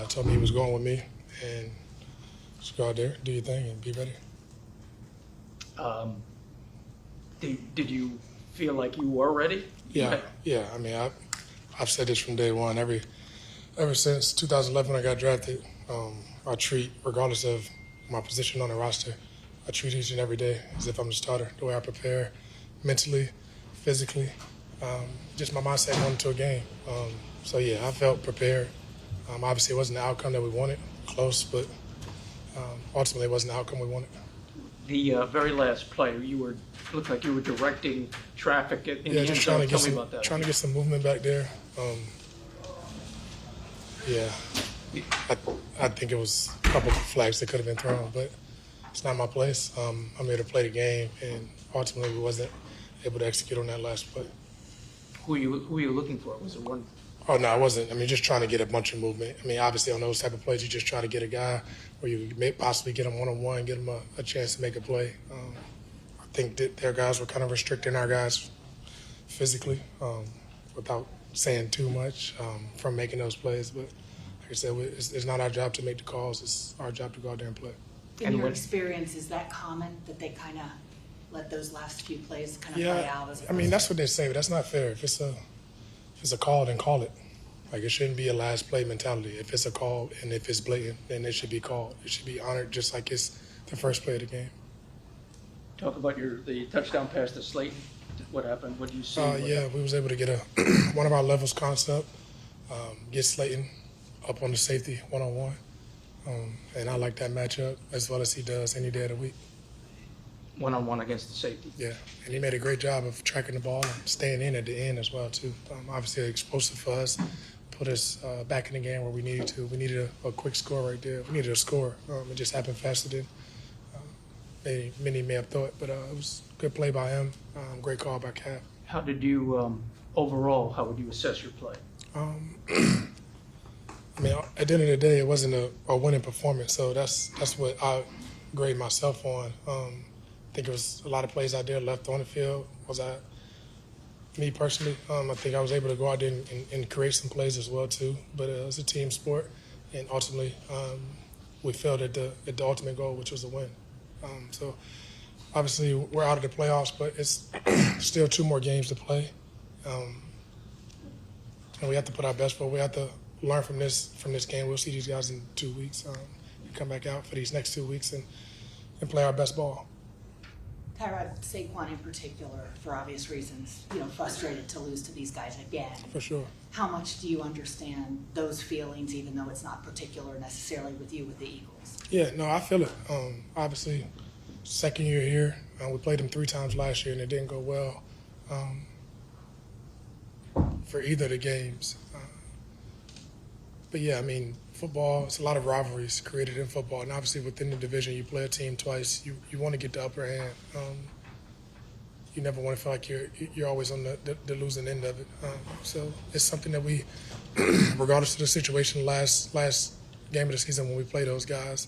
told me he was going with me, and just go out there, do your thing, and be ready. Did you feel like you were ready? Yeah. I mean, I've said this from day one. Ever since 2011 when I got drafted, I treat, regardless of my position on the roster, I treat each and every day as if I'm the starter. The way I prepare mentally, physically, just my mindset going into a game. So yeah, I felt prepared. Obviously, it wasn't the outcome that we wanted, close, but ultimately, it wasn't the outcome we wanted. The very last play, looked like you were directing traffic in the end just zone. Tell me about that. Trying to get some movement back there. I think it was a couple of flags that could have been thrown, but it's not my place. I'm here to play the game, and ultimately we wasn't able to execute on that last play. Who are you looking for? Was it one? Oh, no, I wasn't. I mean, just trying to get a bunch of movement. I mean, obviously on those type of plays, you just try to get a guy where you may possibly get him one-on-one, get him a chance to make a play. I think that their guys were kind of restricting our guys physically without saying too much from making those plays. But like I said, it's not our job to make the calls. It's our job to go out there and play. In your experience, is that common that they kind of let those last few plays kind of play out? I mean, that's what they say, but that's not fair. If it's a call, then call it. Like, it shouldn't be a last play mentality. If it's a call and if it's blatant, then it should be called. It should be honored just like it's the first play of the game. Talk about the touchdown pass to Slayton. What happened? What do you see? We was able to get one of our levels concept, get Slayton up on the safety one-on-one. And I like that matchup as well as he does any day of the week. One-on-one against the safety. Yeah, and he made a great job of tracking the ball and staying in at the end as well, too. Obviously explosive for us, put us back in the game where we needed to. We needed a quick score right there. We needed a score. It just happened faster than many may have thought, but it was a good play by him, great call by Cap. How did you, overall, how would you assess your play? I mean, at the end of the day, it wasn't a winning performance, so that's what I grade myself on. I think it was a lot of plays out there left on the field. Me personally, I think I was able to go out there and create some plays as well too. But it was a team sport, and ultimately we failed at the ultimate goal, which was a win. So obviously we're out of the playoffs, but it's still 2 more games to play, and we have to put our best forward. We have to learn from this game. We'll see these guys in 2 weeks. And come back out for these next 2 weeks and play our best ball. Tyrod, Saquon in particular, for obvious reasons, frustrated to lose to these guys again. For sure. How much do you understand those feelings, even though it's not particular necessarily with you with the Eagles? Yeah, no, I feel it. Obviously, second year here, we played them 3 times last year, and it didn't go well for either of the games. But yeah, I mean, football, it's a lot of rivalries created in football. And obviously within the division, you play a team twice. You want to get the upper hand. You never want to feel like you're always on the losing end of it. So it's something that we, regardless of the situation, last game of the season when we play those guys,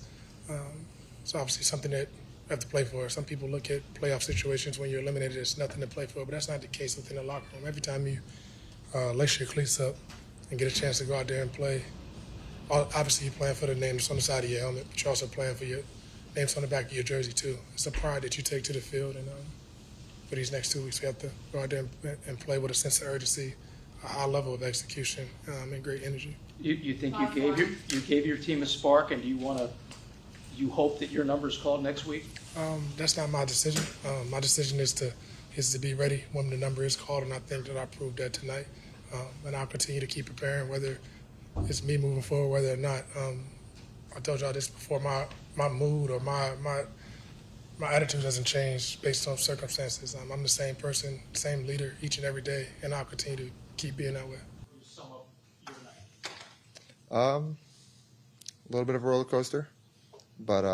it's obviously something that we have to play for. Some people look at playoff situations when you're eliminated, it's nothing to play for, but that's not the case within the locker room. Every time you lace your cleats up and get a chance to go out there and play, obviously you're playing for the name that's on the side of your helmet, but you're also playing for your names on the back of your jersey too. It's a pride that you take to the field, and for these next 2 weeks we have to go out there and play with a sense of urgency, a high level of execution, and great energy. You think you gave your team a spark, and do you hope that your number's called next week? That's not my decision. My decision is to be ready when the number is called, and I think that I proved that tonight. And I'll continue to keep preparing, whether it's me moving forward, whether or not. I told y'all this before. My mood or my attitude doesn't change based on circumstances. I'm the same person, same leader each and every day, and I'll continue to keep being that way. Sum up your night. A little bit of a roller coaster, but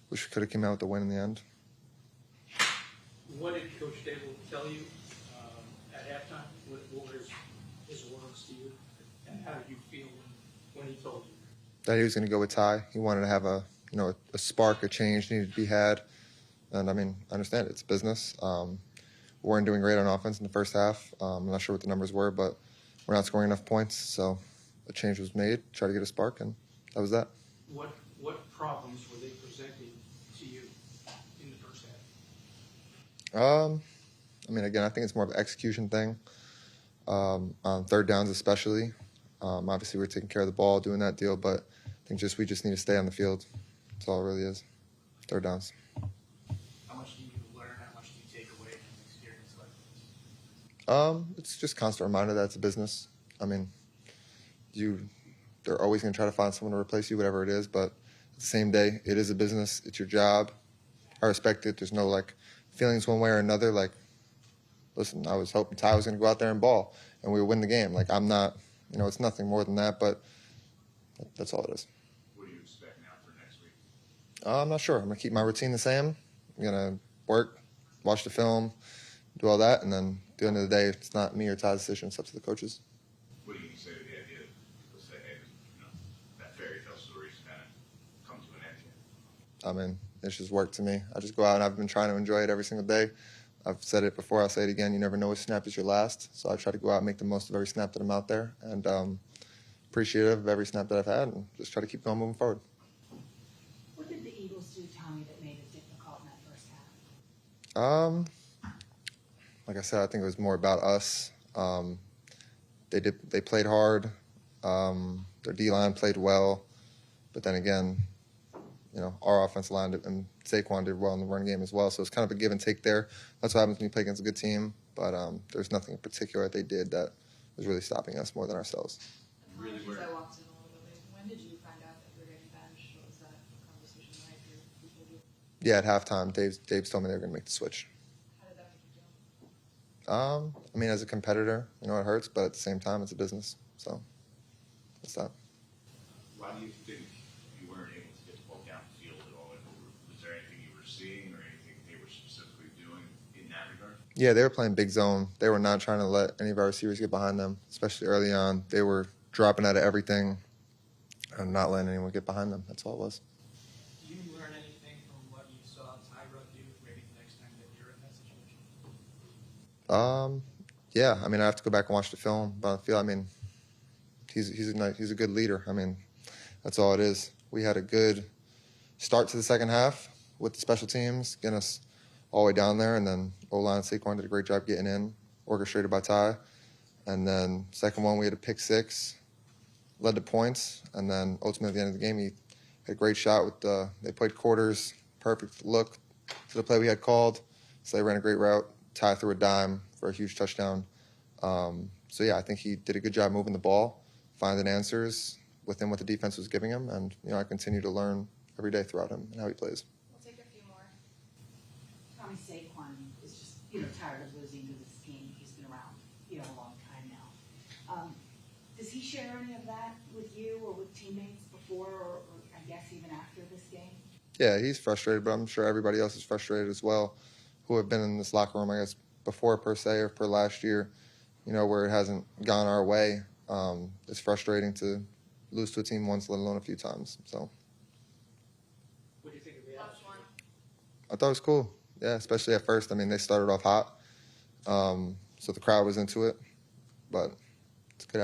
wish we could have came out with the win in the end. What did Coach Daboll tell you at halftime? What were his words to you, and how did you feel when he told you That he was going to go with Ty. He wanted to have a spark, a change needed to be had, and I mean, I understand it. It's business. We weren't doing great on offense in the first half. I'm not sure what the numbers were, but we're not scoring enough points, so a change was made, try to get a spark, and that was that. What problems were they presenting to you in the first half? I mean, again, I think it's more of an execution thing. On third downs especially. Obviously, we're taking care of the ball, doing that deal, but I think we just need to stay on the field. That's all it really is. Third downs. How much do you learn? How much do you take away from an experience like this? It's just a constant reminder that it's a business. I mean, they're always going to try to find someone to replace you, whatever it is, but at the same day, it is a business. It's your job. I respect it. There's no, like, feelings one way or another. Like, listen, I was hoping Ty was going to go out there and ball, and we would win the game. Like, I'm not, it's nothing more than that, but that's all it is. What do you expect now for next week? I'm not sure. I'm going to keep my routine the same. I'm going to work, watch the film, do all that, and then at the end of the day, it's not me or Ty's decision. It's up to the coaches. What do you say to the idea of people say, hey, that fairy tale story's kind of come to an end here? I mean, it's just work to me. I just go out and I've been trying to enjoy it every single day. I've said it before, I'll say it again. You never know which snap is your last. So I try to go out and make the most of every snap that I'm out there, and appreciative of every snap that I've had, and just try to keep going moving forward. What did the Eagles do, Tommy, that made it difficult in that first half? Like I said, I think it was more about us. They played hard. Their D-line played well. But then again, our offensive line and Saquon did well in the run game as well. So it's kind of a give and take there. That's what happens when you play against a good team. But there's nothing in particular that they did that was really stopping us more than ourselves. Really As where? I walked in a little bit late, when did you find out that you were getting benched? What was that conversation like? Or who told you? Yeah, at halftime, Dave's told me they were going to make the switch. How did that make you feel? I mean, as a competitor, it hurts, but at the same time, it's a business. So that's that. Why do you think you weren't able to get the ball downfield at all? Was there anything you were seeing or anything they were specifically doing in that regard? Yeah, they were playing big zone. They were not trying to let any of our receivers get behind them, especially early on. They were dropping out of everything and not letting anyone get behind them. That's all it was. Do you learn anything from what you saw Tyrod do maybe the next time that you're in that situation? Yeah, I mean, I have to go back and watch the film, but I mean, he's a good leader. I mean, that's all it is. We had a good start to the second half with the special teams, getting us all the way down there, and then O-line and Saquon did a great job getting in, orchestrated by Ty. And then second one, we had a pick six, led to points, and then ultimately at the end of the game, he had a great shot with they played quarters, perfect look to the play we had called. So they ran a great route. Ty threw a dime for a huge touchdown. So yeah, I think he did a good job moving the ball, finding answers within what the defense was giving him, and I continue to learn every day throughout him and how he plays. We'll take a few more. Tommy, Saquon is just, tired of losing to this team. He's been around, a long time now. Does he share any of that with you or with teammates before or I guess even after this game? Yeah, he's frustrated, but I'm sure everybody else is frustrated as well, who have been in this locker room, I guess, before per se or per last year, where it hasn't gone our way. It's frustrating to lose to a team once, let alone a few times. So What do you think of the Last attitude? one. I thought it was cool. Yeah, especially at first. I mean, they started off hot, so the crowd was into it, but it's good.